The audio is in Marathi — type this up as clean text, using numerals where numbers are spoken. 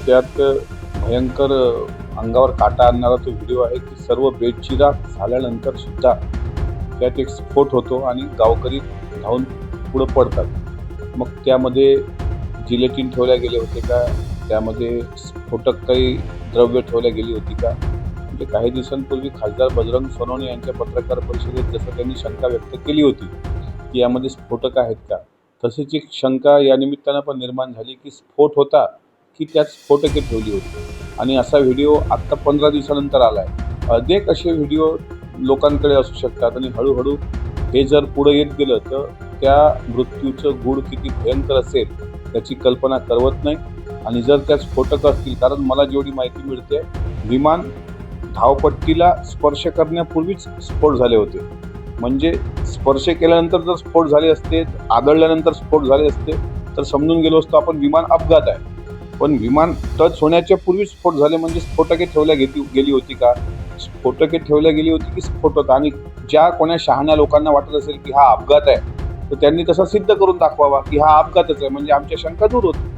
त्यात भयंकर अंगावर काटा आणणारा तो व्हिडिओ आहे की सर्व बेचिराख झाल्यानंतर सुद्धा त्यात एक स्फोट होतो आणि गावकरी धावून पुढं पडतात. मग त्यामध्ये जिलेटिन ठेवल्या गेले होते का? त्यामध्ये स्फोटक काही द्रव्य ठेवल्या गेली होती का? म्हणजे काही दिवसांपूर्वी खासदार बजरंग सोनवणे यांच्या पत्रकार परिषदेत जसं त्यांनी शंका व्यक्त केली होती की यामध्ये स्फोटक आहेत का, तशीच एक शंका या निमित्तानं पण निर्माण झाली की स्फोट होता की त्यात स्फोटके ठेवली होती. आणि असा व्हिडिओ आत्ता 15 दिवसानंतर आला आहे. अनेक असे व्हिडिओ लोकांकडे असू शकतात आणि हळूहळू हे जर पुढे येत गेलं तर त्या मृत्यूचं गूढ किती भयंकर असेल त्याची कल्पना करवत नाही. आणि जर त्यात स्फोटक असतील, कारण मला जेवढी माहिती मिळते विमान धावपट्टीला स्पर्श करण्यापूर्वीच स्फोट झाले होते. म्हणजे स्पर्श केल्यानंतर जर स्फोट झाले असते, आदळल्यानंतर स्फोट झाले असते तर समजून गेलो असतो आपण विमान अपघात आहे. पण विमान टच होण्याच्या पूर्वीच स्फोट झाले म्हणजे स्फोटके ठेवल्या गेली होती का? स्फोटके ठेवल्या गेली होती की स्फोट होता? आणि ज्या कोण्या शहाण्या लोकांना वाटत असेल की हा अपघात आहे तर त्यांनी तसा सिद्ध करून दाखवावा की हा अपघातच आहे, म्हणजे आमच्या शंका दूर होतील.